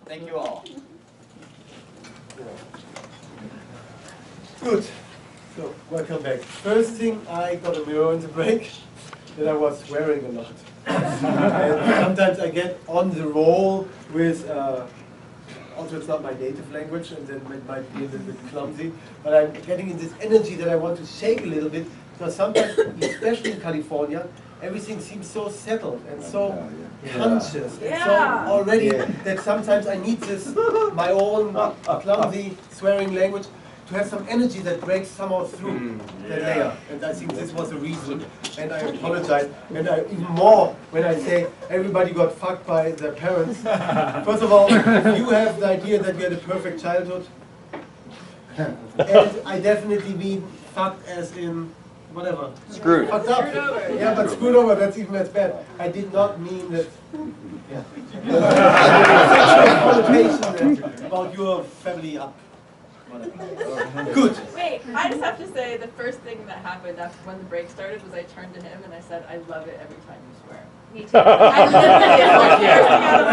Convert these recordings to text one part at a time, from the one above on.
Thank you all. Good. So, welcome back. First thing, I got a mirror in the break that I was swearing a lot. And sometimes I get on the roll with, also it's not my native language, and then it might be a little bit clumsy, but I'm getting in this energy that I want to shake a little bit, because sometimes, especially in California, everything seems so settled and so conscious and so already that sometimes I need this, my own clumsy swearing language, to have some energy that breaks somehow through that layer. And I think this was the reason, and I apologize. And even more when I say everybody got fucked by their parents. First of all, you have the idea that we had a perfect childhood. And I definitely mean fucked as in whatever. Screwed. Fucked up. Yeah, but screwed over, that's even as bad. I did not mean that. Yeah. Sexual connotation about your family up. Good. Wait, I just have to say the first thing that happened after when the break started was I turned to him and I said, I love it every time you swear. Me too. I literally it was bursting out of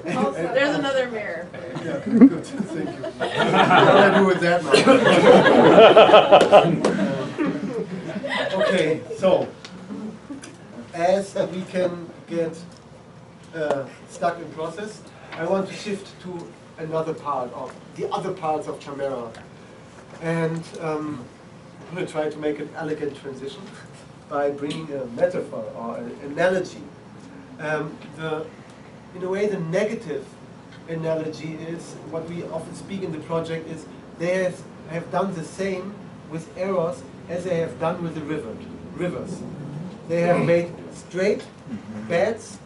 my mouth. Also, there's another mirror. Yeah, good. Thank you. What do I do with that now? Okay, so as we can get stuck in process, I want to shift to another part of the other parts of Tamera, and I'm going to try to make an elegant transition by bringing a metaphor or an analogy. In a way, the negative analogy is what we often speak in the project is they have done the same with errors as they have done with the rivers. They have made straight beds,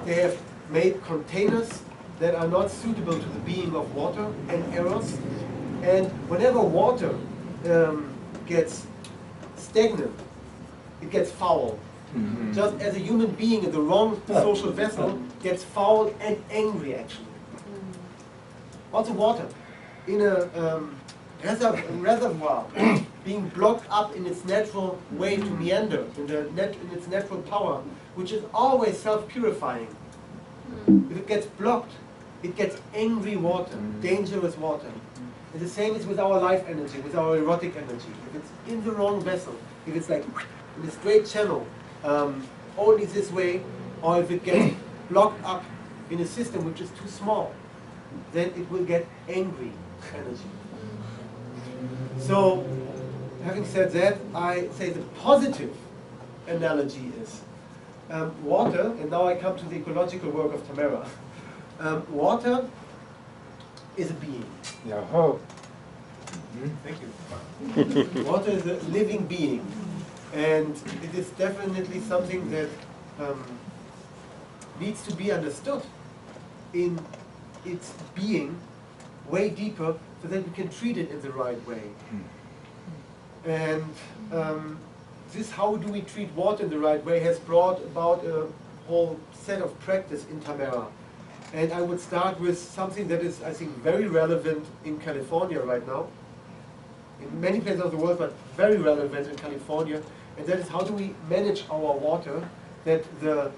they have made containers that are not suitable to the being of water and errors. And whenever water gets stagnant, it gets foul. Just as a human being in the wrong social vessel gets foul and angry, actually. Also water, in a reservoir, being blocked up in its natural way to meander, in its natural power, which is always self-purifying. If it gets blocked, it gets angry water, dangerous water. And the same is with our life energy, with our erotic energy. If it's in the wrong vessel, if it's like in a straight channel, only this way, or if it gets blocked up in a system which is too small, then it will get angry energy. So, having said that, I say the positive analogy is water, and now I come to the ecological work of Tamera. Water is a being. Thank you. Water is a living being, and it is definitely something that needs to be understood in its being way deeper so that we can treat it in the right way. And this how do we treat water in the right way has brought about a whole set of practice in Tamera. And I would start with something that is, I think, very relevant in California right now, in many places of the world, but very relevant in California, and that is how do we manage our water that the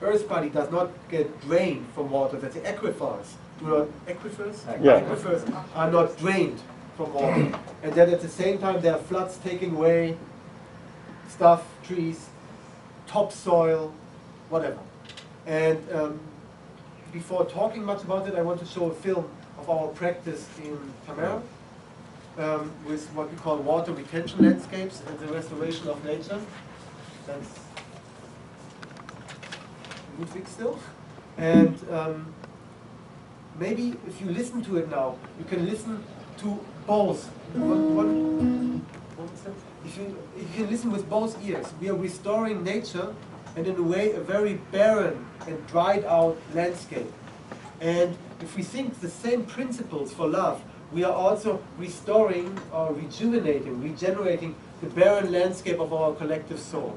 earth body does not get drained from water, that the aquifers are not drained from water, and that at the same time there are floods taking away stuff, trees, topsoil, whatever. And before talking much about it, I want to show a film of our practice in Tamera with what we call water retention landscapes and the restoration of nature. That's Ludwig still. And maybe if you listen to it now, you can listen to both. If you listen with both ears, we are restoring nature, and in a way a very barren and dried out landscape. And if we think the same principles for love, we are also restoring or regenerating the barren landscape of our collective soul.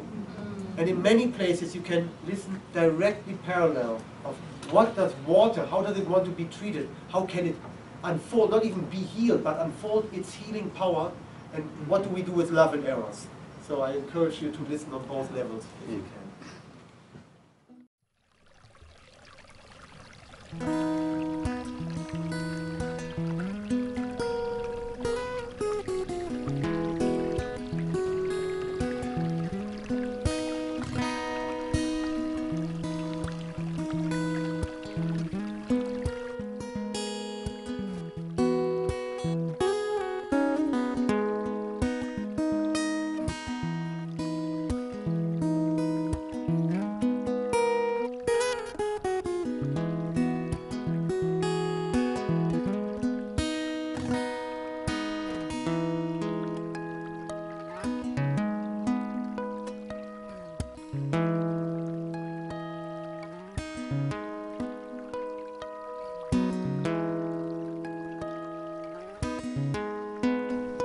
And in many places you can listen directly parallel of what does water, how does it want to be treated, how can it unfold, not even be healed, but unfold its healing power, and what do we do with love and eros. So I encourage you to listen on both levels if you can.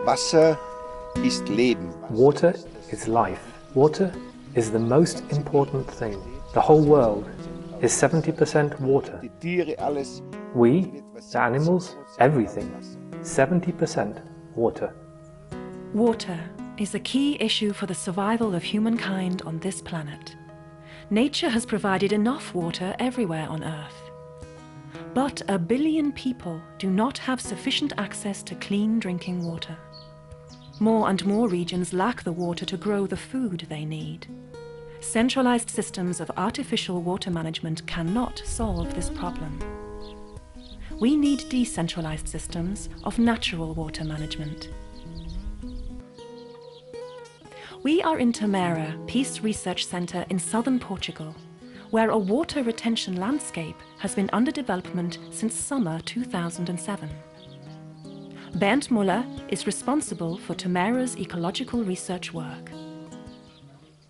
Wasser ist Leben. Water is life. Water is the most important thing. The whole world is 70% water. Die Tiere, alles. We, the animals, everything, 70% water. Water is a key issue for the survival of humankind on this planet. Nature has provided enough water everywhere on Earth. But 1 billion people do not have sufficient access to clean drinking water. More and more regions lack the water to grow the food they need. Centralized systems of artificial water management cannot solve this problem. We need decentralized systems of natural water management. We are in Tamera Peace Research Centre in southern Portugal, where a water retention landscape has been under development since summer 2007. Bernd Muller is responsible for Tamera's ecological research work.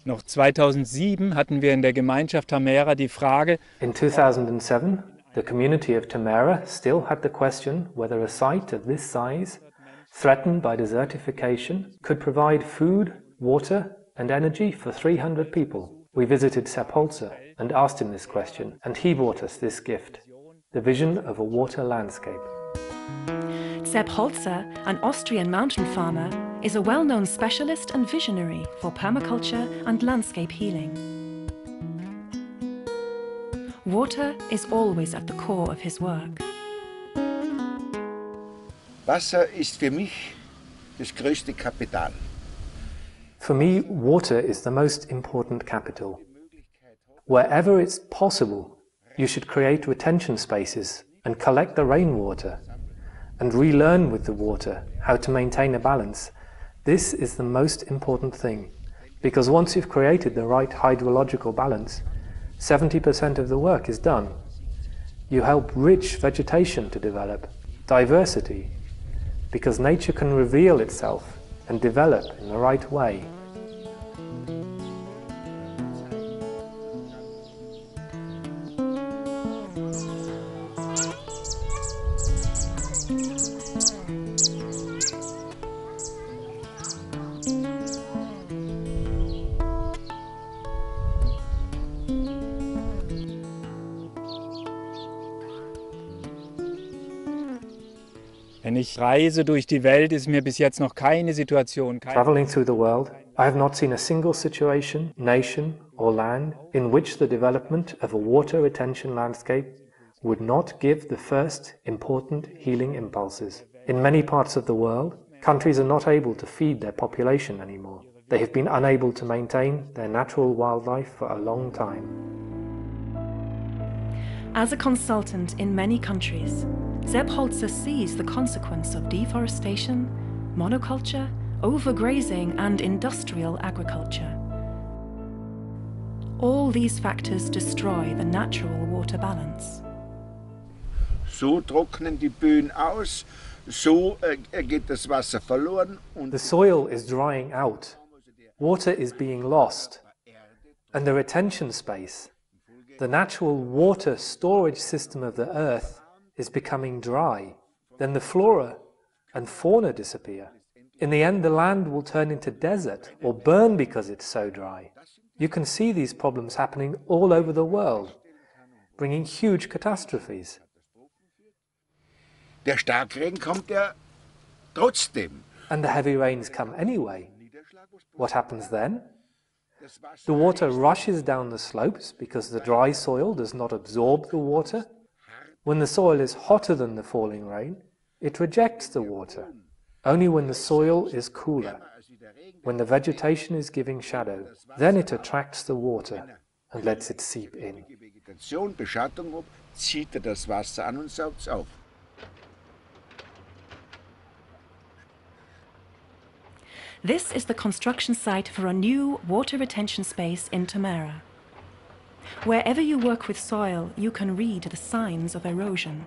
Noch 2007 hatten wir in der Gemeinschaft Tamera die Frage, In 2007, the community of Tamera still had the question whether a site of this size, threatened by desertification, could provide food, water and energy for 300 people. We visited Sepp Holzer and asked him this question, and he brought us this gift, the vision of a water landscape. Sepp Holzer, an Austrian mountain farmer, is a well-known specialist and visionary for permaculture and landscape healing. Water is always at the core of his work. Wasser ist für mich das größte Kapital. For me, water is the most important capital. Wherever it's possible, you should create retention spaces and collect the rainwater and relearn with the water how to maintain a balance. This is the most important thing, because once you've created the right hydrological balance, 70% of the work is done. You help rich vegetation to develop, diversity, because nature can reveal itself and develop in the right way. wenn ich reise durch die Welt, ist mir bis jetzt noch keine Situation, Traveling through the world, I have not seen a single situation, nation or land in which the development of a water retention landscape would not give the first important healing impulses. In many parts of the world, countries are not able to feed their population anymore. They have been unable to maintain their natural wildlife for a long time. As a consultant in many countries, Sepp Holzer sees the consequence of deforestation, monoculture, overgrazing and industrial agriculture. All these factors destroy the natural water balance. So trocknen die Böen aus, so geht das Wasser verloren. Und The soil is drying out, water is being lost, and the retention space, the natural water storage system of the earth, is becoming dry. Then the flora and fauna disappear. In the end, the land will turn into desert or burn because it's so dry. You can see these problems happening all over the world, bringing huge catastrophes. der Starkregen kommt ja trotzdem. And the heavy rains come anyway. What happens then? The water rushes down the slopes because the dry soil does not absorb the water. When the soil is hotter than the falling rain, it rejects the water. Only when the soil is cooler, when the vegetation is giving shadow, then it attracts the water and lets it seep in. Vegetation, Beschattung ab, zieht das Wasser an und saugt es auf. This is the construction site for a new water retention space in Tamera. Wherever you work with soil, you can read the signs of erosion.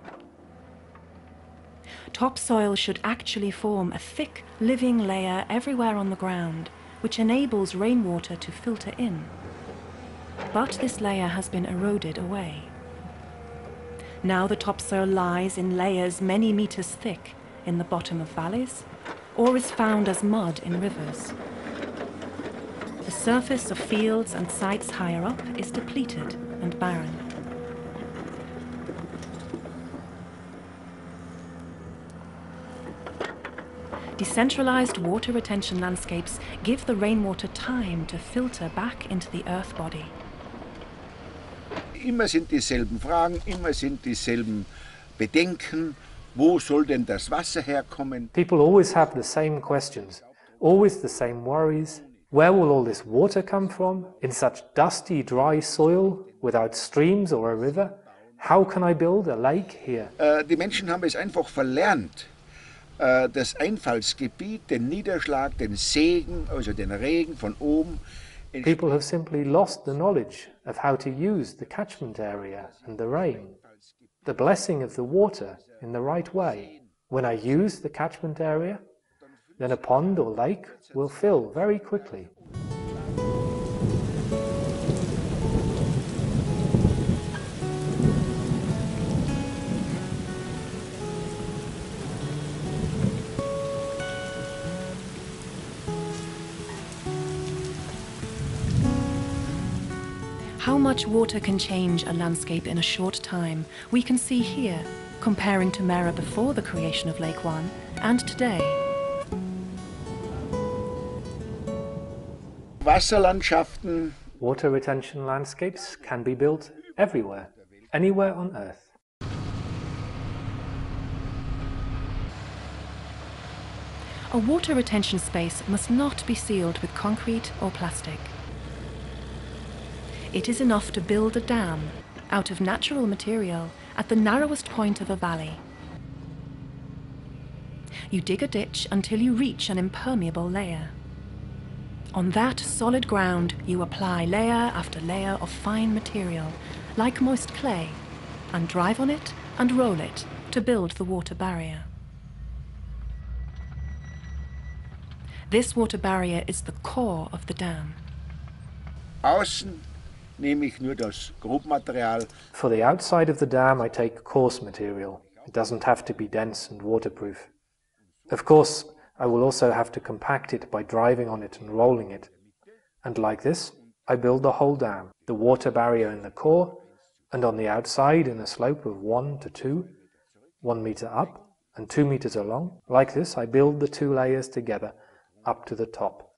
Topsoil should actually form a thick, living layer everywhere on the ground, which enables rainwater to filter in. But this layer has been eroded away. Now the topsoil lies in layers many meters thick in the bottom of valleys, or is found as mud in rivers. The surface of fields and sites higher up is depleted and barren. Decentralized water retention landscapes give the rainwater time to filter back into the earth body. Immer sind dieselben Fragen, immer sind dieselben Bedenken. Wo soll denn das Wasser herkommen? People always have the same questions, always the same worries. Where will all this water come from? In such dusty, dry soil, without streams or a river? How can I build a lake here? Die Menschen haben es einfach verlernt, das Einfallsgebiet, den Niederschlag, den Segen, also den Regen von oben. People have simply lost the knowledge of how to use the catchment area and the rain, the blessing of the water in the right way. When I use the catchment area, then a pond or lake will fill very quickly. How much water can change a landscape in a short time, we can see here, comparing Tamera before the creation of Lake One and today. Wasserlandschaften. Water retention landscapes can be built everywhere, anywhere on Earth. A water retention space must not be sealed with concrete or plastic. It is enough to build a dam out of natural material at the narrowest point of a valley. You dig a ditch until you reach an impermeable layer. On that solid ground, you apply layer after layer of fine material, like moist clay, and drive on it and roll it to build the water barrier. This water barrier is the core of the dam. Außen nehme ich nur das Grobmaterial. For the outside of the dam, I take coarse material. It doesn't have to be dense and waterproof. Of course, I will also have to compact it by driving on it and rolling it. And like this, I build the whole dam, the water barrier in the core, and on the outside in a slope of 1 to 2, 1 meter up and 2 meters along. Like this, I build the two layers together up to the top.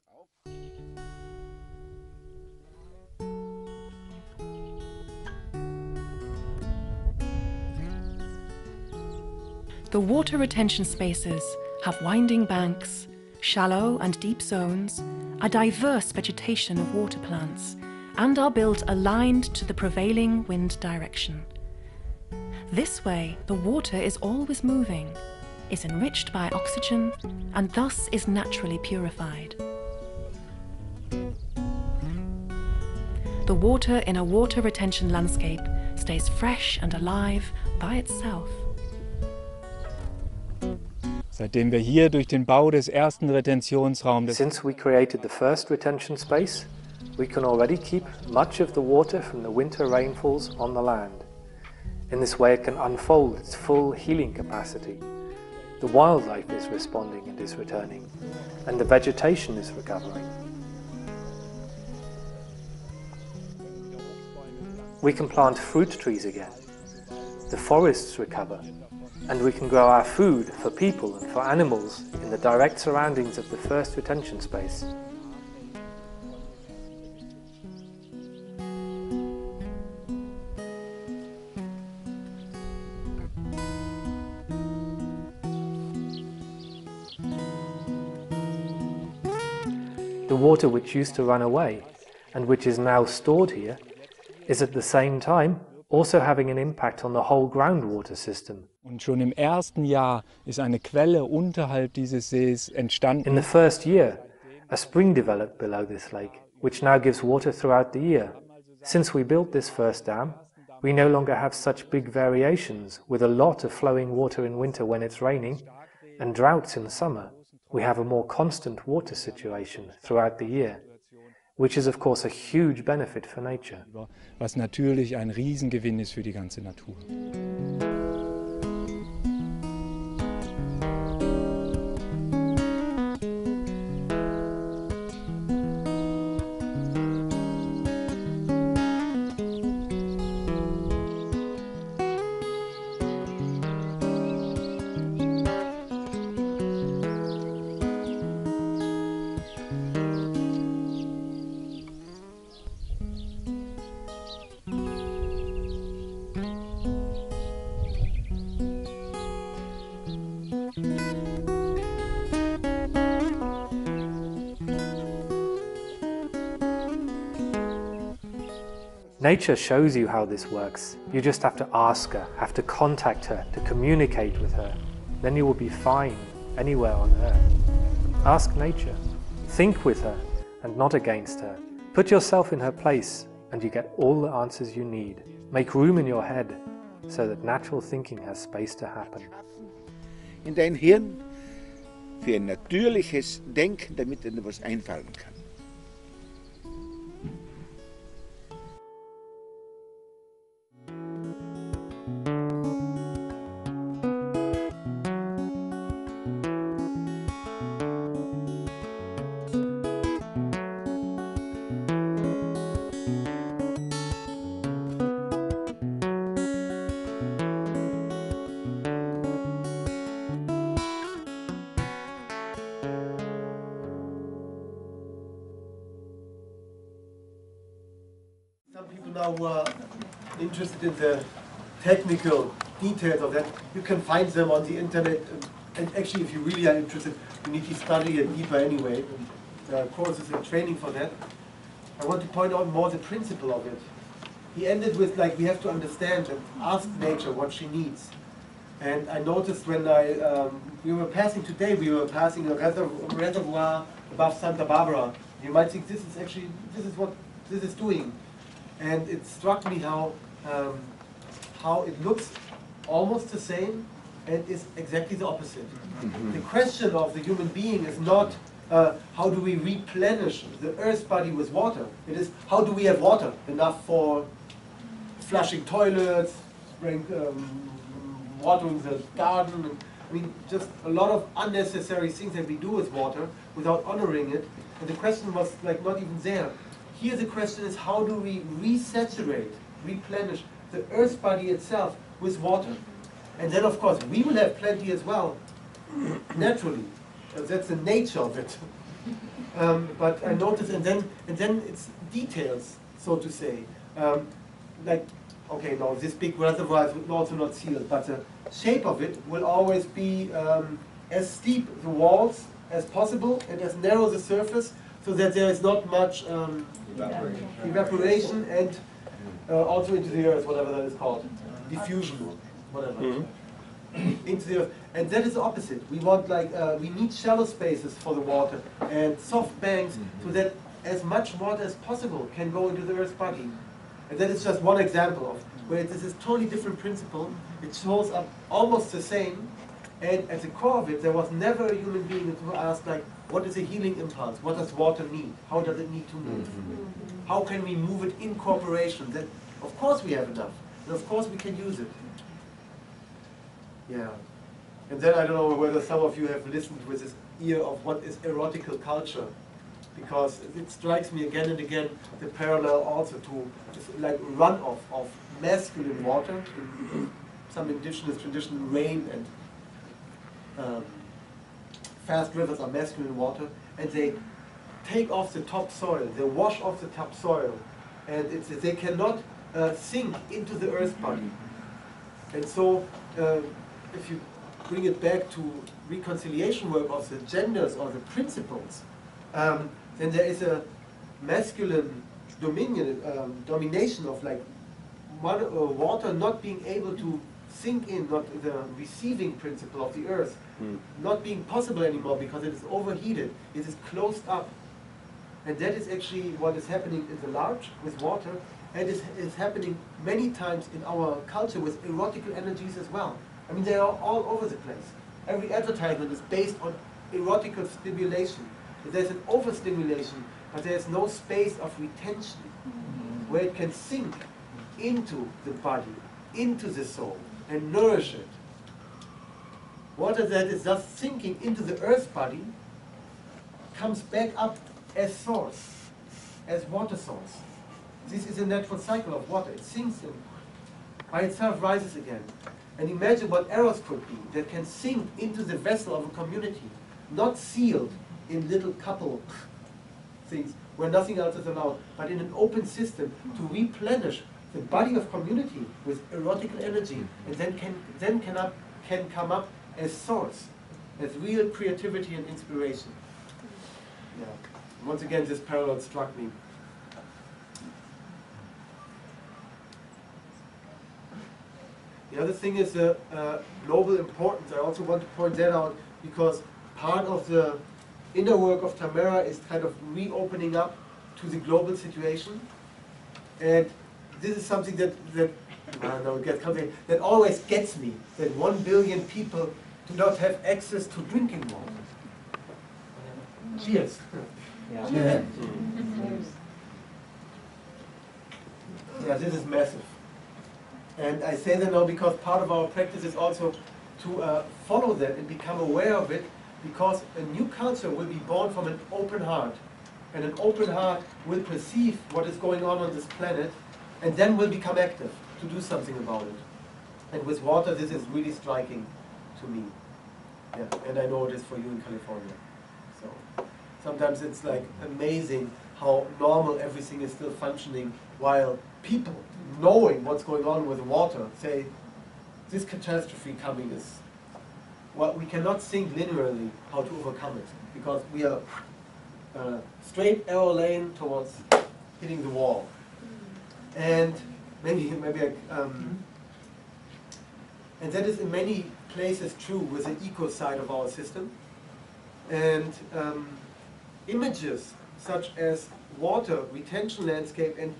The water retention spaces have winding banks, shallow and deep zones, a diverse vegetation of water plants, and are built aligned to the prevailing wind direction. This way, the water is always moving, is enriched by oxygen, and thus is naturally purified. The water in a water retention landscape stays fresh and alive by itself. Seitdem wir hier durch den Bau des ersten Retentionsraums Since we created the first retention space, we can already keep much of the water from the winter rainfalls on the land. In this way it can unfold its full healing capacity. The wildlife is responding and is returning, and the vegetation is recovering. We can plant fruit trees again. The forests recover, and we can grow our food for people and for animals in the direct surroundings of the first retention space. The water which used to run away and which is now stored here is at the same time also having an impact on the whole groundwater system. Und schon im ersten Jahr ist eine Quelle unterhalb dieses Sees entstanden. In the first year, a spring developed below this lake, which now gives water throughout the year. Since we built this first dam, we no longer have such big variations with a lot of flowing water in winter when it's raining and droughts in summer. We have a more constant water situation throughout the year, which is of course a huge benefit for nature. Was natürlich ein Riesengewinn ist für die ganze Natur. Nature shows you how this works. You just have to ask her, have to contact her, to communicate with her. Then you will be fine anywhere on earth. Ask nature. Think with her and not against her. Put yourself in her place and you get all the answers you need. Make room in your head so that natural thinking has space to happen. In dein Hirn für ein natürliches Denken, damit dir etwas einfallen kann. Some people now who are interested in the technical details of that, you can find them on the internet. And actually, if you really are interested, you need to study it deeper anyway. Courses and training for that. I want to point out more the principle of it. He ended with, like, we have to understand and ask nature what she needs. And I noticed when we were passing a reservoir above Santa Barbara. You might think this is what this is doing. And it struck me how it looks almost the same and is exactly the opposite. The question of the human being is not how do we replenish the earth's body with water. It is how do we have water enough for flushing toilets, watering the garden. I mean, just a lot of unnecessary things that we do with water without honoring it. And the question was like not even there. Here the question is how do we resaturate, replenish the earth body itself with water. And then of course we will have plenty as well, naturally. That's the nature of it. But I noticed, and then it's details, so to say. Like, okay, no, this big reservoir is also not sealed, but the shape of it will always be as steep the walls as possible and as narrow the surface, so that there is not much evaporation and also into the earth, whatever that is called, diffusion, whatever, into the earth. And that is the opposite. We want we need shallow spaces for the water and soft banks, so that as much water as possible can go into the earth's body. And that is just one example of where this is totally different principle. It shows up almost the same, and at the core of it, there was never a human being who asked, like, what is a healing impulse? What does water need? How does it need to move? How can we move it in cooperation? That, of course, we have enough, and of course we can use it. Yeah. And then I don't know whether some of you have listened with this ear of what is erotical culture, because it strikes me again and again the parallel also to this, like, runoff of masculine water. In some indigenous tradition, rain and fast rivers are masculine water, and they take off the topsoil, they wash off the topsoil, and they cannot sink into the earth body. And so, if you bring it back to reconciliation work of the genders or the principles, then there is a masculine domination of, like, water not being able to sink in, not the receiving principle of the earth, not being possible anymore because it is overheated, it is closed up. And that is actually what is happening in the large with water, and is happening many times in our culture with erotical energies as well. I mean, they are all over the place. Every advertisement is based on erotical stimulation. There's an overstimulation, but there's no space of retention where it can sink into the body, into the soul, and nourish it. Water that is thus sinking into the earth body comes back up as source, as water source. This is a natural cycle of water. It sinks and by itself rises again. And imagine what eros could be that can sink into the vessel of a community, not sealed in little couple things where nothing else is allowed, but in an open system to replenish the body of community with erotical energy, and then can come up as source, as real creativity and inspiration. Yeah. Once again, this parallel struck me. The other thing is the global importance. I also want to point that out because part of the inner work of Tamera is kind of reopening up to the global situation. And this is something that I don't know, it gets complicated, that always gets me, that 1 billion people do not have access to drinking water. Cheers. Yeah. Cheers. Yeah, this is massive. And I say that now because part of our practice is also to follow that and become aware of it, because a new culture will be born from an open heart. And an open heart will perceive what is going on this planet, and then will become active to do something about it. And with water, this is really striking to me. Yeah, and I know it is for you in California. So sometimes it's like amazing how normal everything is still functioning, while people, knowing what's going on with water, say this catastrophe coming is, well, we cannot think linearly how to overcome it, because we are straight arrow lane towards hitting the wall. And maybe and that is in many places true with the eco side of our system. And images such as water, retention landscape, and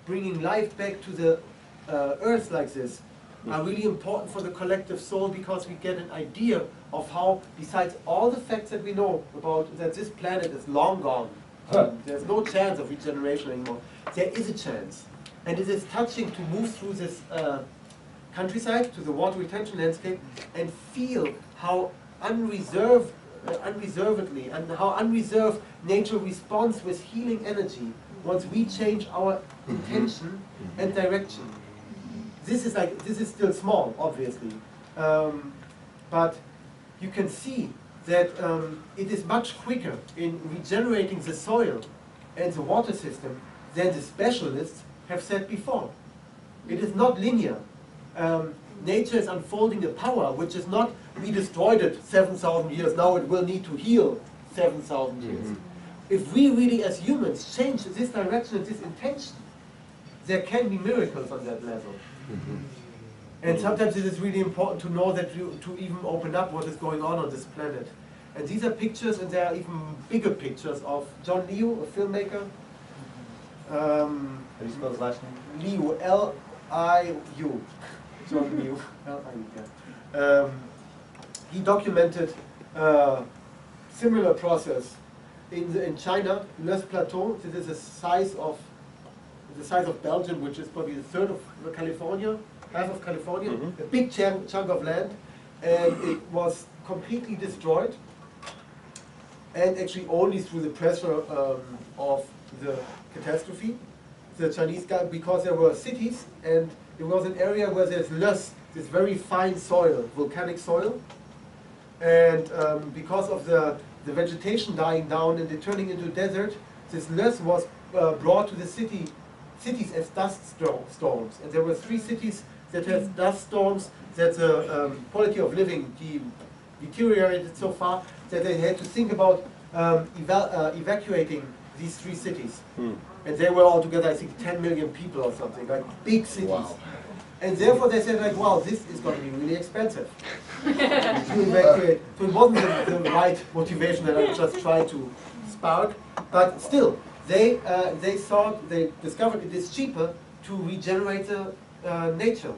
bringing life back to the earth like this are really important for the collective soul, because we get an idea of how, besides all the facts that we know about that this planet is long gone, there's no chance of regeneration anymore, there is a chance. And it is touching to move through this countryside to the water retention landscape and feel how unreservedly and how unreserved nature responds with healing energy once we change our intention and direction. This is still small, obviously, but you can see that it is much quicker in regenerating the soil and the water system than the specialists have said before. It is not linear. Nature is unfolding a power which is not, we destroyed it 7,000 years, now it will need to heal 7,000 years. If we really as humans change this direction and this intention, there can be miracles on that level. And sometimes it is really important to know that to even open up what is going on this planet. And these are pictures, and there are even bigger pictures of John Liu, a filmmaker. How do you spell his last name? Liu, L-I-U. John Liu, L-I-U, yeah. He documented a similar process in China, Les Plateaux. This is the size of Belgium, which is probably a third of California, half of California, a big chunk of land, and it was completely destroyed, and actually only through the pressure of the catastrophe. The Chinese guy, because there were cities, and it was an area where there's less, this very fine soil, volcanic soil, and because of the vegetation dying down and it turning into desert, this less was brought to the cities as dust storms. And there were 3 cities that had dust storms, that the quality of living deteriorated so far that they had to think about evacuating these 3 cities. And they were altogether, I think, 10 million people or something, like big cities. Wow. And therefore they said, like, wow, this is going to be really expensive to evacuate. So it wasn't the right motivation that I just tried to spark, but still, they discovered it is cheaper to regenerate the nature.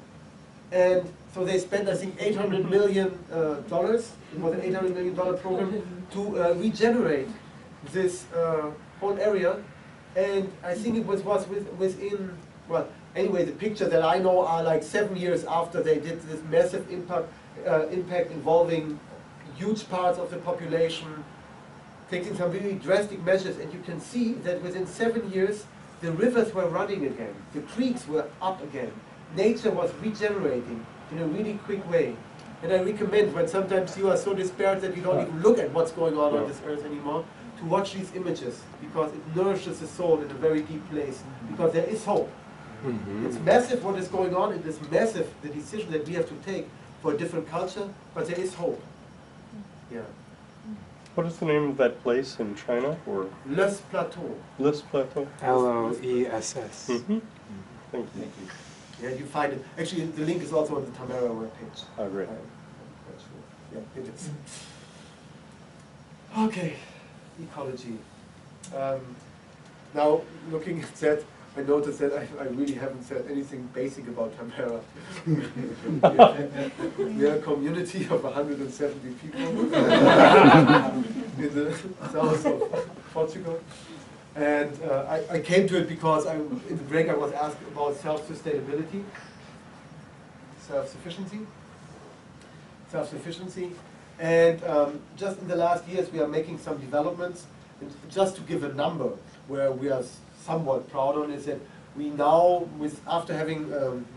And so they spent, I think, $800 million, it was an $800 million program, to regenerate this whole area. And I think it was within, well, anyway, the picture that I know are like 7 years after they did this massive impact involving huge parts of the population, taking some really drastic measures, and you can see that within 7 years, the rivers were running again, the creeks were up again. Nature was regenerating in a really quick way. And I recommend, when sometimes you are so despaired that you don't even look at what's going on this earth anymore, to watch these images, because it nourishes the soul in a very deep place, because there is hope. It's massive what is going on, it is massive the decision that we have to take for a different culture, but there is hope. Yeah. What is the name of that place in China? Or Les Plateaux. Les Plateaux? L-O-E-S-S. Thank you. Yeah, you find it. Actually, the link is also on the Tamera webpage. Oh, great. Yeah, it is. Okay, ecology. Now, looking at that, I noticed that I really haven't said anything basic about Tamera. We are a community of 170 people in the south of Portugal. And I came to it because in the break I was asked about self-sustainability, self-sufficiency. And just in the last years we are making some developments. And just to give a number where we are somewhat proud on is that we now, after having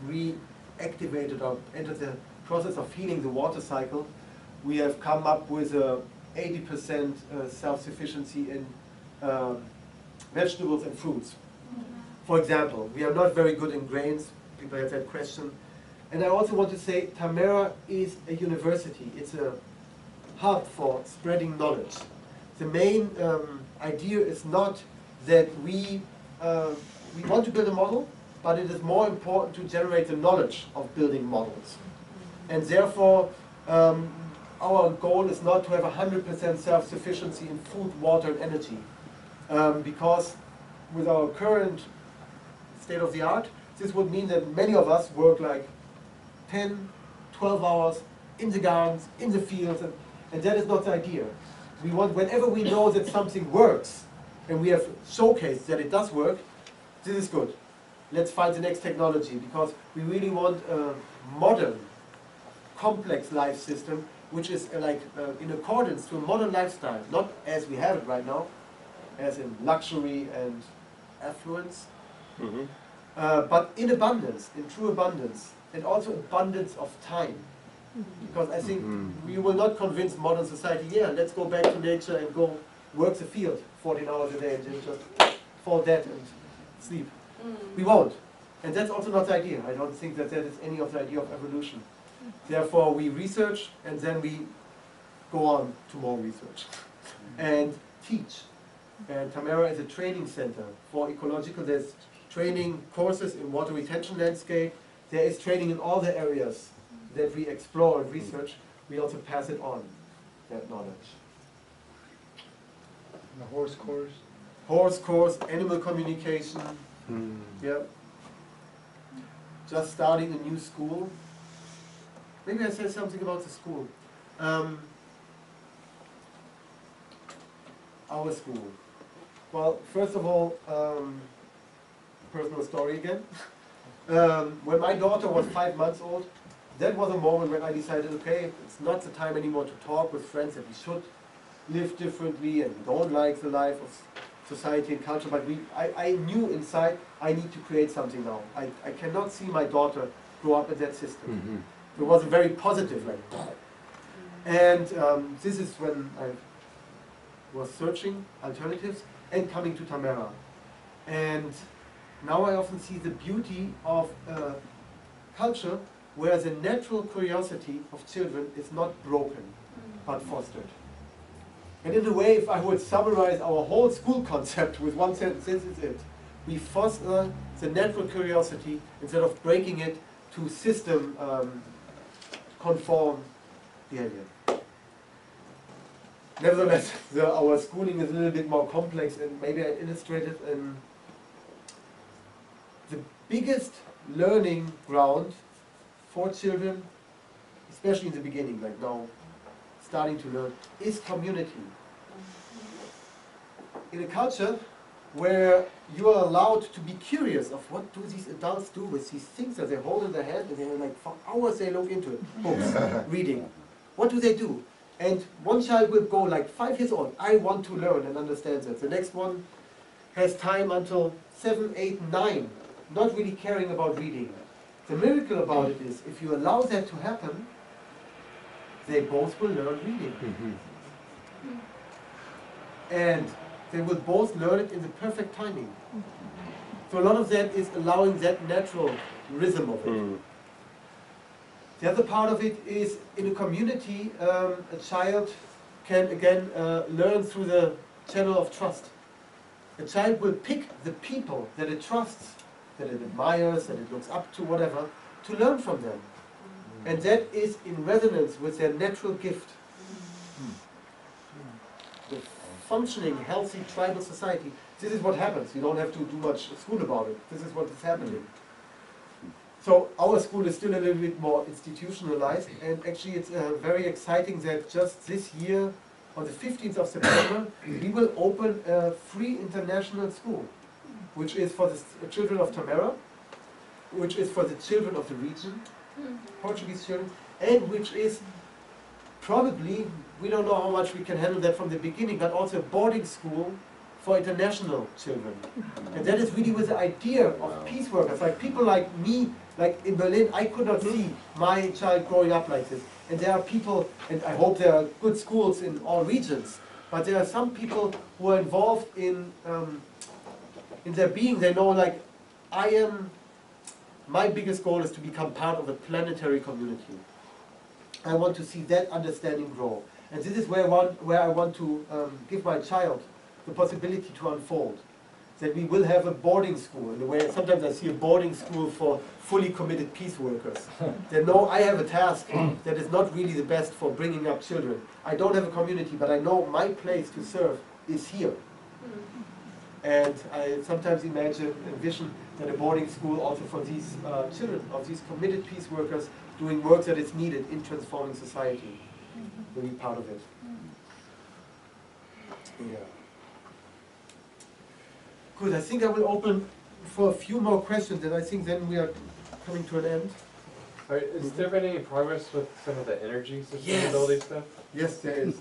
reactivated or entered the process of healing the water cycle, we have come up with a 80% self-sufficiency in vegetables and fruits. For example, we are not very good in grains. People have that question. And I also want to say Tamera is a university. It's a hub for spreading knowledge. The main idea is not that we want to build a model, but it is more important to generate the knowledge of building models. And therefore, our goal is not to have 100% self-sufficiency in food, water, and energy. Because with our current state of the art, this would mean that many of us work like 10, 12 hours in the gardens, in the fields, and that is not the idea. We want, whenever we know that something works, and we have showcased that it does work, this is good. Let's find the next technology, because we really want a modern, complex life system, which is in accordance to a modern lifestyle, not as we have it right now, as in luxury and affluence, but in abundance, in true abundance, and also abundance of time. Because I think we will not convince modern society, yeah, let's go back to nature and go work the field 14 hours a day and then just fall dead and sleep. We won't. And that's also not the idea. I don't think that that is any of the idea of evolution. Therefore, we research and then we go on to more research and teach. And Tamera is a training center for ecological. There's training courses in water retention landscape. There is training in all the areas that we explore and research. We also pass it on, that knowledge. The horse course. Horse course, animal communication. Yeah. Just starting a new school. Maybe I say something about the school. Our school. Well, first of all, personal story again. When my daughter was 5 months old, that was a moment when I decided, okay, it's not the time anymore to talk with friends that we should live differently and we don't like the life of society and culture, but I knew inside I need to create something now. I cannot see my daughter grow up in that system. It was a very positive, and this is when I was searching alternatives and coming to Tamera. And now I often see the beauty of culture where the natural curiosity of children is not broken, but fostered. And in a way, if I would summarize our whole school concept with one sentence, this is it. We foster the natural curiosity instead of breaking it to system conform behavior. Nevertheless, our schooling is a little bit more complex, and maybe I illustrated the biggest learning ground for children, especially in the beginning, like now, starting to learn, is community. In a culture where you are allowed to be curious of what do these adults do with these things that they hold in their hand, and they're like, for hours they look into it, books, reading. What do they do? And one child will go like 5 years old, I want to learn and understand that. The next one has time until 7, 8, 9, not really caring about reading. The miracle about it is, if you allow that to happen, they both will learn reading. And they will both learn it in the perfect timing. So a lot of that is allowing that natural rhythm of it. The other part of it is, in a community, a child can again learn through the channel of trust. A child will pick the people that it trusts that it admires, that it looks up to, whatever, to learn from them. And that is in resonance with their natural gift. The functioning, healthy tribal society, this is what happens. You don't have to do much school about it. This is what is happening. So our school is still a little bit more institutionalized, and actually it's very exciting that just this year, on the 15th of September, we will open a free international school, which is for the children of Tamera, which is for the children of the region, Portuguese children, and which is probably, we don't know how much we can handle that from the beginning, but also a boarding school for international children. And that is really with the idea of peace workers, like people like me, like in Berlin, I could not see my child growing up like this. And there are people, and I hope there are good schools in all regions, but there are some people who are involved in their being. They know, like, my biggest goal is to become part of a planetary community. I want to see that understanding grow. And this is where I want to give my child the possibility to unfold. That we will have a boarding school, in the way sometimes I see a boarding school for fully committed peace workers. They know I have a task that is not really the best for bringing up children. I don't have a community, but I know my place to serve is here. And I sometimes imagine, envision that a boarding school also for these children, of these committed peace workers doing work that is needed in transforming society, will be part of it. Yeah. Good, I think I will open for a few more questions, and I think then we are coming to an end. Is there been any progress with some of the energy sustainability Yes. stuff? Yes, there is.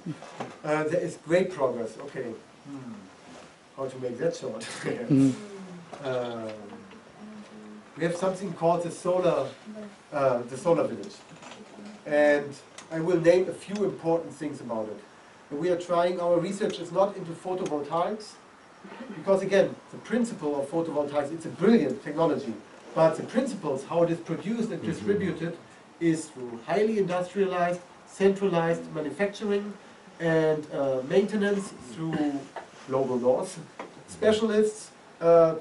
There is great progress. Okay. How to make that short? We have something called the solar village, and I will name a few important things about it. And we are trying. Our research is not into photovoltaics, because again, the principle of photovoltaics, it's a brilliant technology, but the principles, how it is produced and distributed, is through highly industrialized, centralized manufacturing and maintenance through global north, specialists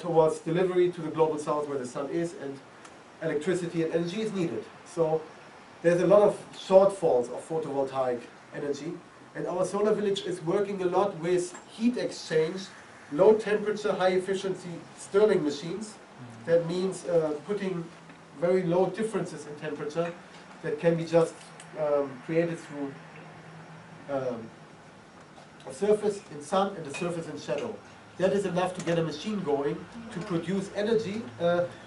towards delivery to the global south where the sun is, and electricity and energy is needed. So there's a lot of shortfalls of photovoltaic energy, and our solar village is working a lot with heat exchange, low temperature, high efficiency Stirling machines. That means putting very low differences in temperature that can be just created through a surface in sun and a surface in shadow. That is enough to get a machine going to produce energy,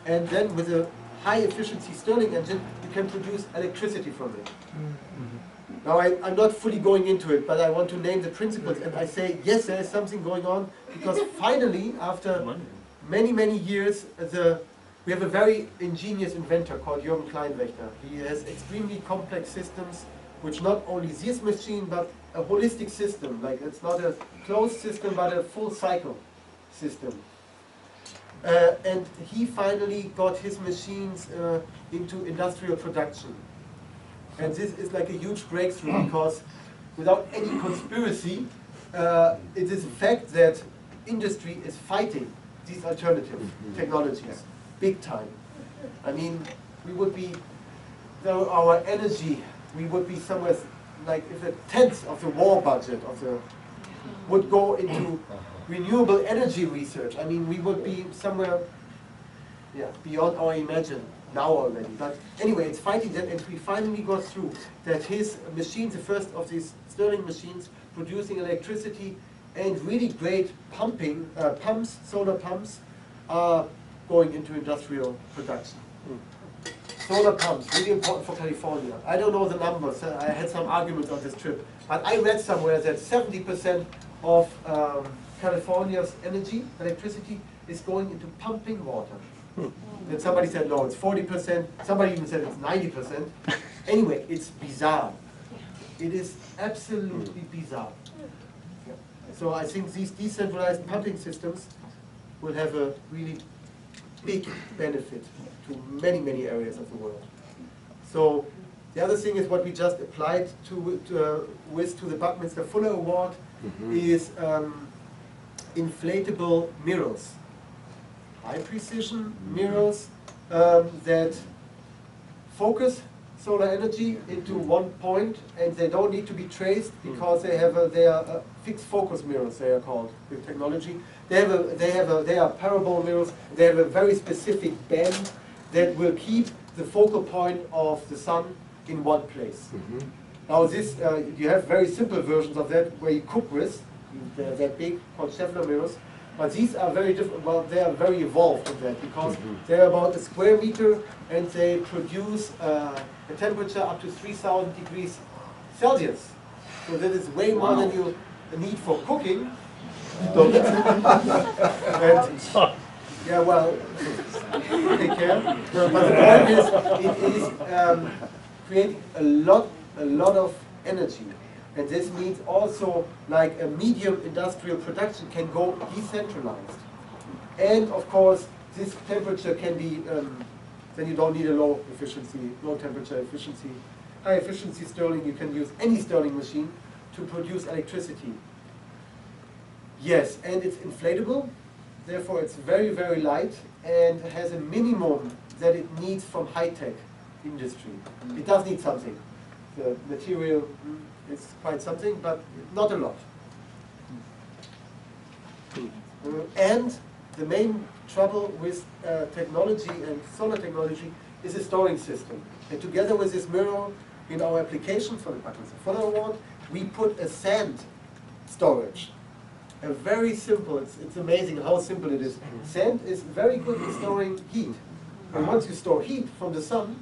and then with a high efficiency Stirling engine you can produce electricity from it. Now I'm not fully going into it, but I want to name the principles, and I say yes, there is something going on, because finally, after many years, we have a very ingenious inventor called Jürgen Kleinwächter. He has extremely complex systems, which not only this machine, but a holistic system. Like, it's not a closed system, but a full cycle system. And he finally got his machines into industrial production. And this is like a huge breakthrough, because without any conspiracy, it is a fact that industry is fighting these alternative technologies big time. I mean, we would be, our energy, we would be somewhere like if a tenth of the war budget of the would go into renewable energy research. I mean, we would be somewhere, yeah, beyond our imagine now already. But anyway, it's fighting that, and we finally got through that his machines, the first of these Stirling machines, producing electricity and really great pumping pumps, solar pumps, are going into industrial production. Solar pumps, really important for California. I don't know the numbers. I had some arguments on this trip, but I read somewhere that 70% of California's energy, electricity, is going into pumping water. Then somebody said no, it's 40%. Somebody even said it's 90%. Anyway, it's bizarre. It is absolutely bizarre. Yeah. So I think these decentralized pumping systems will have a really big benefit to many areas of the world. So the other thing is what we just applied to the Buckminster Fuller Award is inflatable mirrors. high precision mirrors that focus solar energy into one point, and they don't need to be traced because they are fixed focus mirrors. They are called with technology. They are parabol mirrors. They have a very specific bend that will keep the focal point of the sun in one place. Now this, you have very simple versions of that where you cook with. They're that big, called Scheffler mirrors. But these are very different. Well, they are very evolved in that because they're about a square meter and they produce a temperature up to 3,000 degrees Celsius. So that is way more than you need for cooking. And, yeah, well, take care. But the point is, it is creating a lot of energy. And this means also like a medium industrial production can go decentralized. And of course, this temperature can be, then you don't need a low temperature efficiency. High efficiency Stirling, you can use any Stirling machine to produce electricity. Yes, and it's inflatable, therefore it's very, very light and has a minimum that it needs from high-tech industry. It does need something. The material is quite something, but not a lot. And the main trouble with technology and solar technology is a storing system. And together with this mirror, in our application for the Buckminster Award, we put a sand storage. A very simple, it's amazing how simple it is. Sand is very good at storing heat. And once you store heat from the sun,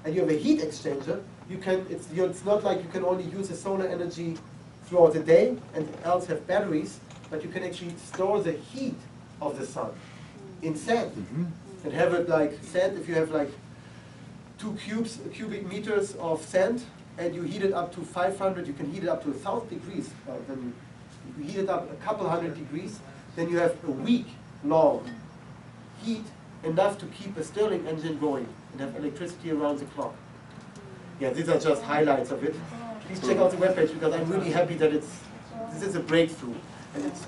and you have a heat exchanger, you can, it's not like you can only use the solar energy throughout the day and else have batteries, but you can actually store the heat of the sun in sand. And have it like sand, if you have like 2 cubic meters of sand and you heat it up to 500, you can heat it up to 1,000 degrees. Then you heat it up a couple hundred degrees, then you have a week long heat, enough to keep a Stirling engine going and have electricity around the clock. Yeah, these are just highlights of it. Please check out the webpage because I'm really happy that this is a breakthrough. And it's,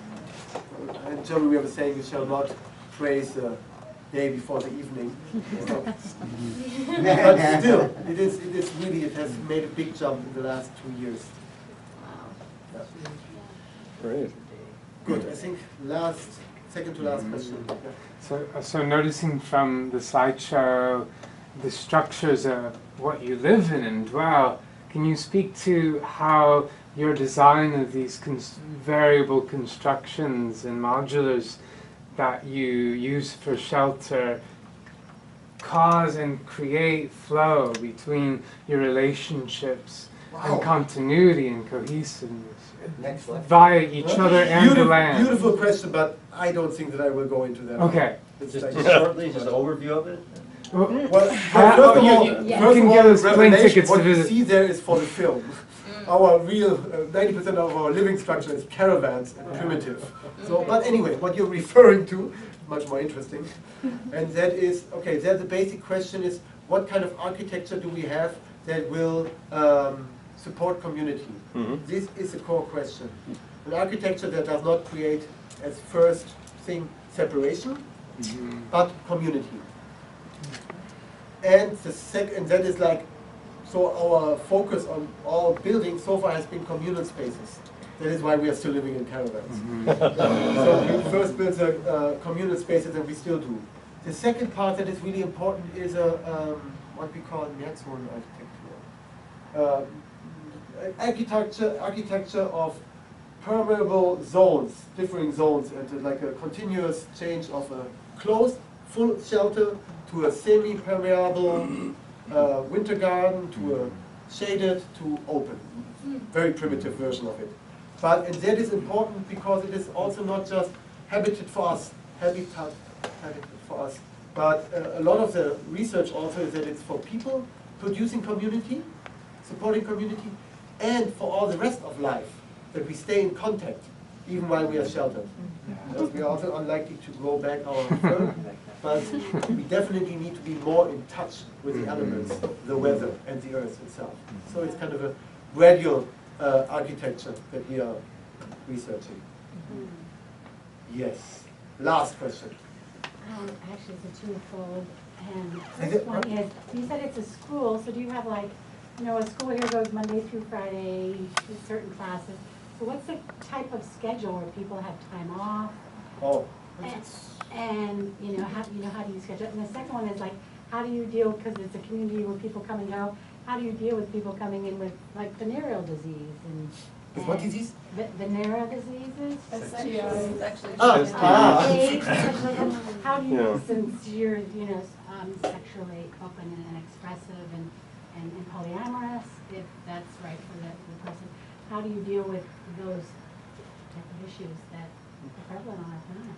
in German we have a saying, you shall not praise the day before the evening. But still, it is really, it has made a big jump in the last 2 years. Yeah. Great. Good, I think second to last question. Yeah. So noticing from the slideshow the structures of what you live in and dwell, can you speak to how your design of these variable constructions and modulars that you use for shelter cause and create flow between your relationships and continuity and cohesiveness via each other and the land? Beautiful question, but I don't think that I will go into that. Okay. Just shortly, just an overview of it? Well, first of all, Revelation, what you see there is for the film. Our real, 90% of our living structure is caravans and primitive. So, but anyway, what you're referring to, much more interesting. And that is, okay, there the basic question is, what kind of architecture do we have that will support community? This is a core question. An architecture that does not create, as first thing, separation, but community. And the second, that is like, so our focus on all buildings so far has been communal spaces. That is why we are still living in caravans. So we first built communal spaces, and we still do. The second part that is really important is what we call Mehrzone architecture. Architecture of permeable zones, differing zones, and like a continuous change of a closed, full shelter to a semi-permeable winter garden, to a shaded, to open. Very primitive version of it. But and that is important because it is also not just habitat for us, habitat for us, but a lot of the research also is that it's for people producing community, supporting community, and for all the rest of life, that we stay in contact, even while we are sheltered. Because we are also unlikely to grow back our fur, but we definitely need to be more in touch with the elements, the weather, and the earth itself. So it's kind of a gradual architecture that we are researching. Yes. Last question. Actually, it's a twofold. And the first one is, you said it's a school, so do you have like, you know, a school here goes Monday through Friday, certain classes. So what's the type of schedule where people have time off? Oh. And you know, how do you schedule it? And the second one is like, how do you deal, because it's a community where people come and go, how do you deal with people coming in with like venereal disease and with what disease? Venereal diseases? AIDS. How do you, since you're, you know, sexually open and expressive and polyamorous, if that's right for the person, how do you deal with those type of issues that are prevalent on our planet?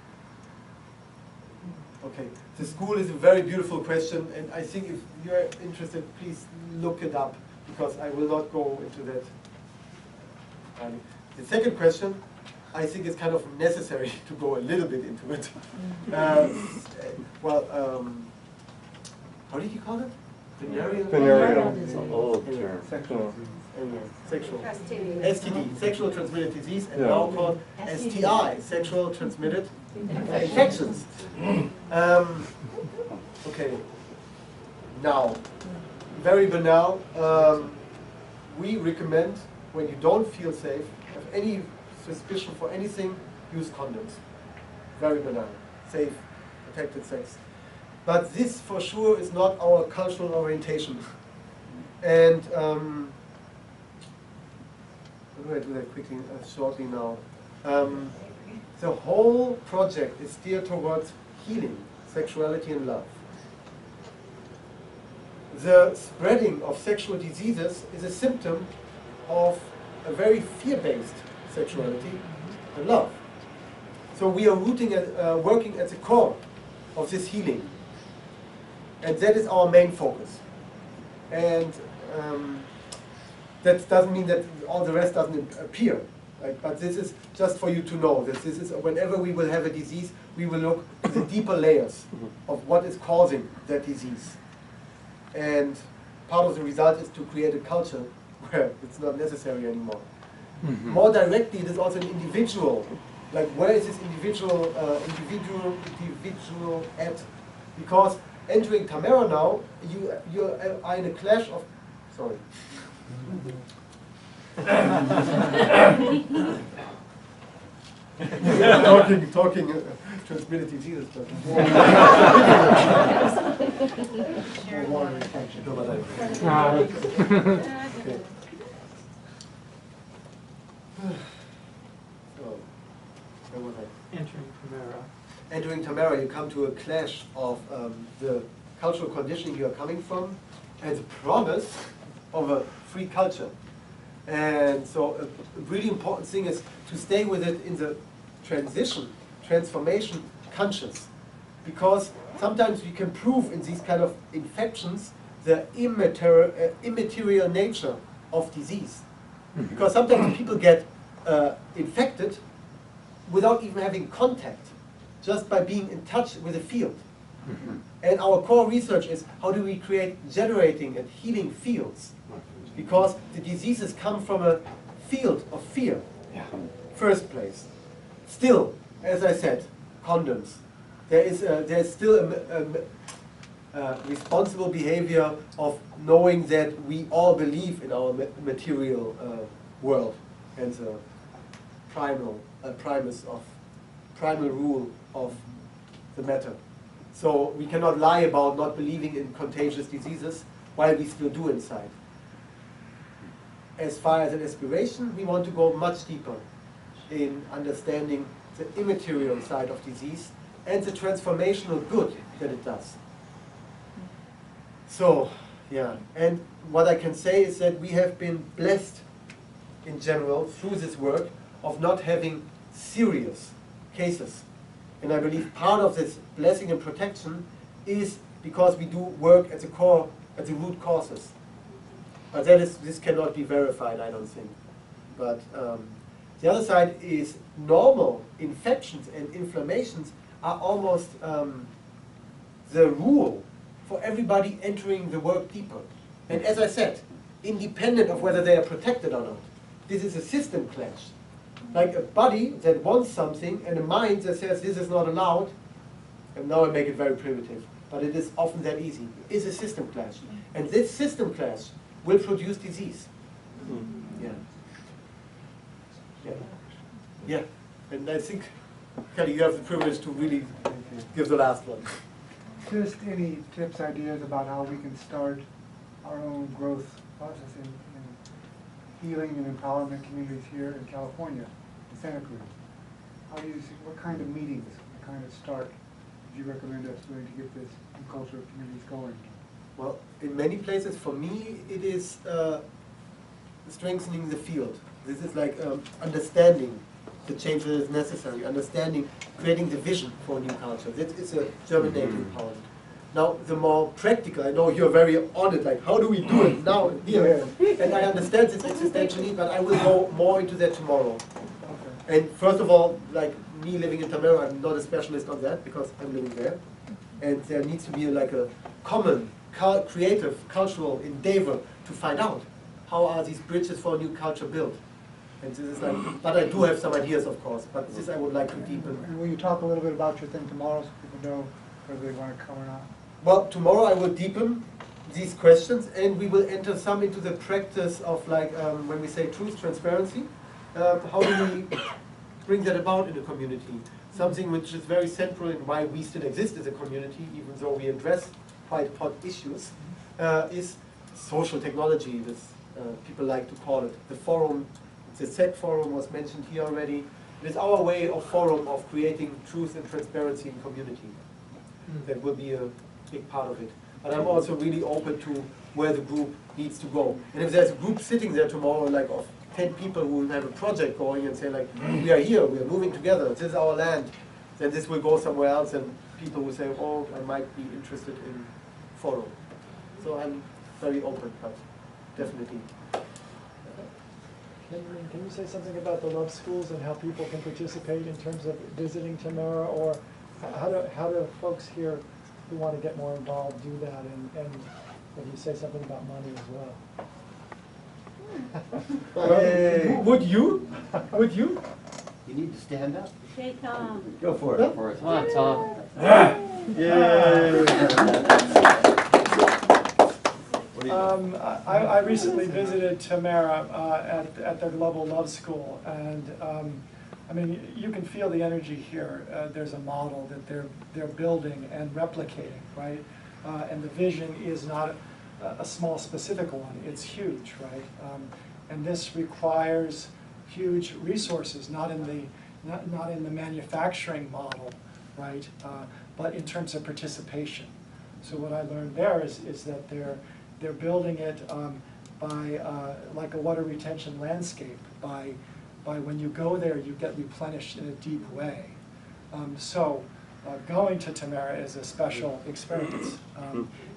Okay, the school is a very beautiful question, and I think if you're interested, please look it up, because I will not go into that. The second question, I think it's kind of necessary to go a little bit into it. How did you call it? Venereal. Old term. Sexual. STD, sexual transmitted disease, and now called STI, sexual transmitted infections. Okay. Now, very banal. We recommend, when you don't feel safe, have any suspicion for anything, use condoms. Very banal. Safe, protected sex. But this for sure is not our cultural orientation. And how do I do that quickly, shortly now? The whole project is steered towards healing, sexuality and love. The spreading of sexual diseases is a symptom of a very fear-based sexuality and love. So we are working at the core of this healing. And that is our main focus. And that doesn't mean that all the rest doesn't appear. Right? But this is just for you to know that this is, whenever we will have a disease, we will look at the deeper layers of what is causing that disease. And part of the result is to create a culture where it's not necessary anymore. More directly, it is also an individual. Like, where is this individual at? Because entering Tamera now, you are in a clash of. Sorry. talking transmitted diseases, but okay. Entering Tamera, you come to a clash of the cultural conditioning you are coming from and the promise of a free culture. And so a really important thing is to stay with it in the transformation conscious. Because sometimes we can prove in these kind of infections the immaterial nature of disease. Because sometimes people get infected without even having contact, just by being in touch with the field. And our core research is how do we create generating and healing fields? Because the diseases come from a field of fear, first place. Still, as I said, condoms. There's still a responsible behavior of knowing that we all believe in our material world and the primal rule of the matter. So we cannot lie about not believing in contagious diseases while we still do inside. As far as an aspiration, we want to go much deeper in understanding the immaterial side of disease and the transformational good that it does. So, yeah, and what I can say is that we have been blessed in general through this work of not having serious cases. And I believe part of this blessing and protection is because we do work at the core, at the root causes. But this cannot be verified, I don't think. But the other side is normal infections and inflammations are almost the rule for everybody entering the work deeper. And as I said, independent of whether they are protected or not. This is a system clash. Like a body that wants something and a mind that says this is not allowed, And now I make it very primitive, but it is often that easy. It's a system clash. And this system clash will produce disease. Yeah. Yeah. Yeah. And I think, Kelly, you have the privilege to really give the last one. Just any tips, ideas about how we can start our own growth process in healing and empowerment communities here in California, in Santa Cruz? How do you see, what kind of meetings, what kind of start would you recommend us doing to get this culture of communities going? Well, in many places, for me, it is strengthening the field. This is like understanding the change that is necessary, understanding, creating the vision for a new culture. This is a germinating empowerment. Now, the more practical, I know you're very on it, like how do we do it now and here? And I understand this existential need, but I will go more into that tomorrow. Okay. And first of all, like me living in Tamera, I'm not a specialist on that because I'm living there. And there needs to be like a common, creative, cultural endeavor to find out how are these bridges for a new culture built. And this is like, but I do have some ideas, of course, but this I would like to deepen. And will you talk a little bit about your thing tomorrow so people know whether they want to come or not? Well, tomorrow I will deepen these questions and we will enter some into the practice of like, when we say truth, transparency, how do we bring that about in a community? Something which is very central in why we still exist as a community, even though we address quite hot issues, is social technology, this, people like to call it. The forum, the SEC forum was mentioned here already. It is our way of forum of creating truth and transparency in community. That will be a big part of it. But I'm also really open to where the group needs to go. And if there's a group sitting there tomorrow, like of 10 people who have a project going and say like, we are here, we are moving together, this is our land, then this will go somewhere else and people will say, oh, I might be interested in forum. So I'm very open, but definitely. Can you say something about the Love Schools and how people can participate in terms of visiting Tamera, or how do folks here who want to get more involved do that, and if you say something about money as well? Hey. Would you? Would you? You need to stand up. Okay, Tom. Go for it. For it. Come on, Tom. I recently visited Tamera at their Global Love School, and I mean, you can feel the energy here. There's a model that they're building and replicating, right? And the vision is not a small specific one, it's huge, right? And this requires huge resources, not in the manufacturing model, right? But in terms of participation. So what I learned there is that they're building it by like a water retention landscape. By when you go there, you get replenished in a deep way. So going to Tamera is a special experience,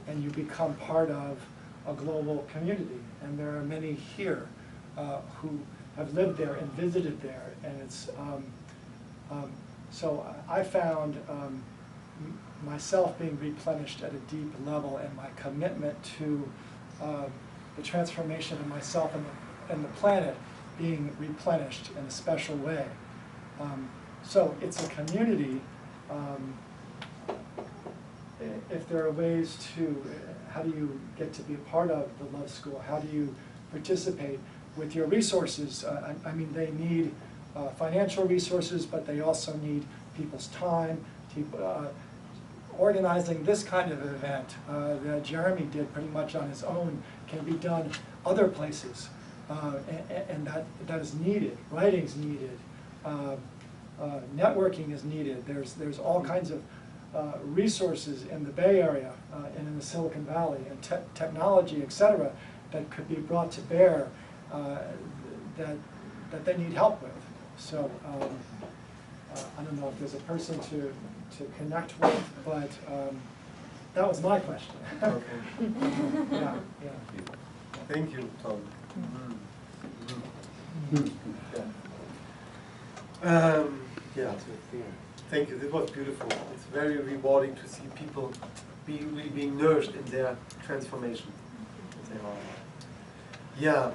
and you become part of a global community. And there are many here who have lived there and visited there, and it's so I found myself being replenished at a deep level, and my commitment to the transformation of myself and the planet being replenished in a special way. So it's a community. If there are ways to, how do you get to be a part of the Love School? How do you participate with your resources? I mean, they need financial resources, but they also need people's time. Organizing this kind of event that Jeremy did pretty much on his own can be done other places, and that is needed. Writing's needed. Networking is needed. There's all kinds of resources in the Bay Area and in the Silicon Valley and technology, etc., that could be brought to bear that they need help with. So I don't know if there's a person to connect with, but that was my question. Okay. Yeah. Thank you, Tom. Yeah. Thank you. This was beautiful. It's very rewarding to see people really being nourished in their transformation. Yeah.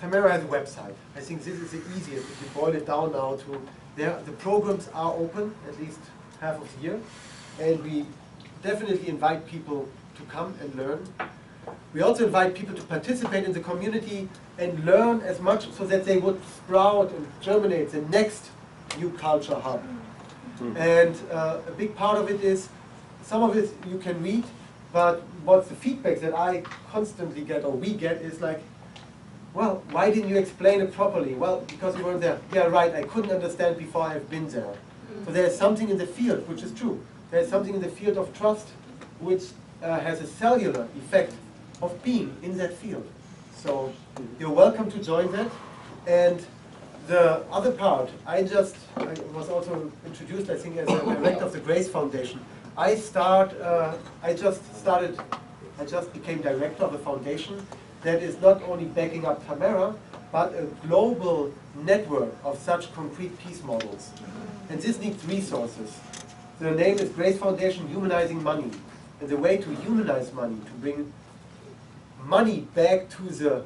Tamera has a website. I think this is the easiest if you boil it down now to the programs are open, at least half of the year. And we definitely invite people to come and learn. We also invite people to participate in the community and learn as much so that they would sprout and germinate the next new culture hub. And a big part of it is, some of it you can read, but what's the feedback that I constantly get, or we get, is like, well, why didn't you explain it properly? Well, because you weren't there. Yeah, right, I couldn't understand before I've been there. So there's something in the field, which is true. There's something in the field of trust, which has a cellular effect of being in that field. So you're welcome to join that. And the other part, I was also introduced, I think, as a director of the Grace Foundation. I just became director of a foundation that is not only backing up Tamera, but a global network of such concrete peace models. And this needs resources. The name is Grace Foundation Humanizing Money. And the way to humanize money, to bring money back to the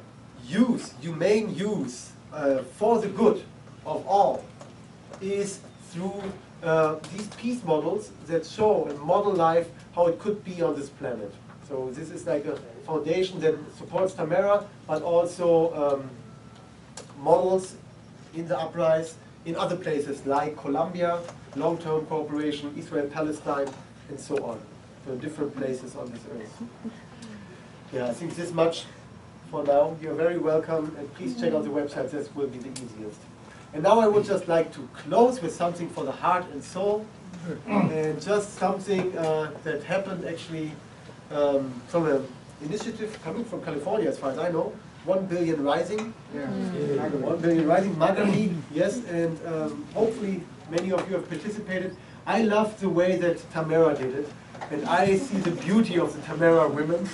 humane use, for the good of all, is through these peace models that show and model life how it could be on this planet. So this is like a foundation that supports Tamera, but also models in the uprise in other places like Colombia, long-term cooperation, Israel, Palestine, and so on. So in different places on this earth. Yeah, I think this much for now. You're very welcome, and please check out the website. This will be the easiest. And now I would just like to close with something for the heart and soul, and just something that happened actually from an initiative coming from California, as far as I know. 1 Billion Rising. Yeah. 1 Billion Rising, Magali, yes, and hopefully many of you have participated. I love the way that Tamera did it, and I see the beauty of the Tamera women,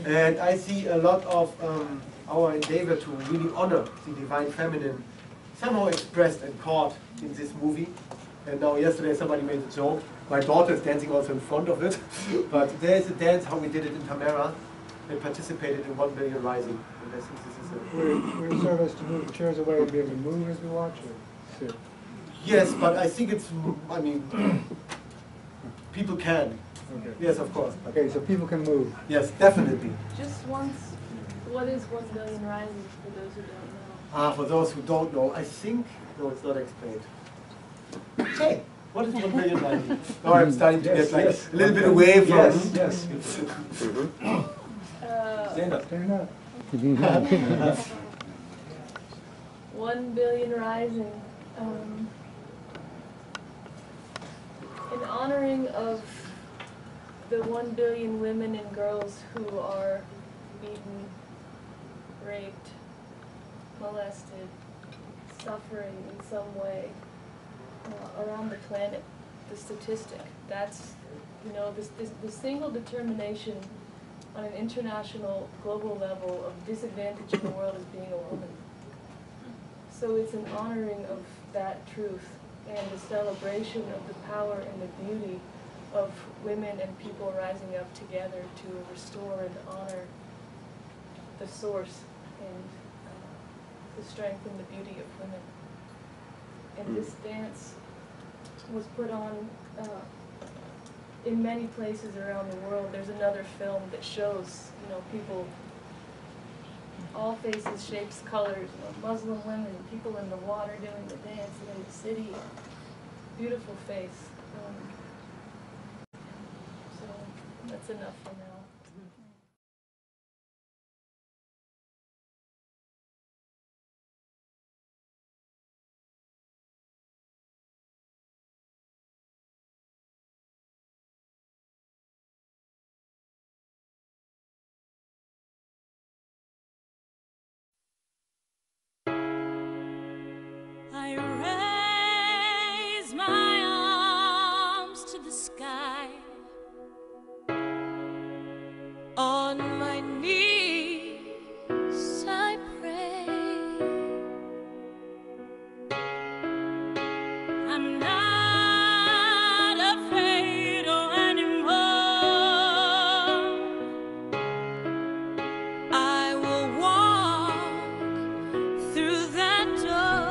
and I see a lot of our endeavor to really honor the divine feminine, somehow expressed and caught in this movie. And now yesterday somebody made a joke. My daughter is dancing also in front of it, but there is a dance how we did it in Tamera, and participated in 1 Billion Rising. And I think this is a... Would it serve us to move the chairs away and be able to move as we watch it? Yes, but I think it's, I mean, people can. Okay. Yes, of course. Okay, so people can move. Yes, definitely. Just once, what is 1 Billion Rising for those who don't know? For those who don't know, I think, no, it's not explained. Hey, what is 1 Billion Rising? Now I'm starting to get like a little bit away from... Yes. Stand up. Stand up. 1 Billion Rising. In honoring of the 1 billion women and girls who are beaten, raped, molested, suffering in some way around the planet, the statistic, that's, you know, the single determination on an international, global level of disadvantage in the world is being a woman. So it's an honoring of that truth and the celebration of the power and the beauty of women and people rising up together to restore and honor the source and the strength and the beauty of women. And this dance was put on in many places around the world. There's another film that shows, you know, people, all faces, shapes, colors, you know, Muslim women, people in the water doing the dance, and in the city, beautiful face. So that's enough for now. I raise my arms to the sky. On my knees I pray. I'm not afraid anymore. I will walk through that door.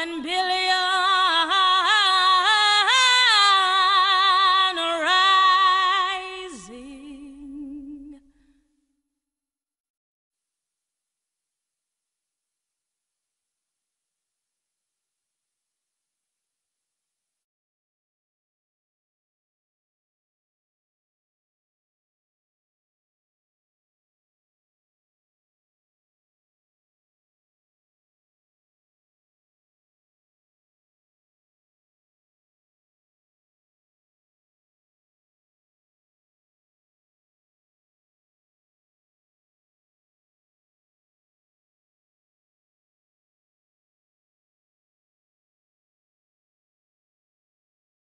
1 billion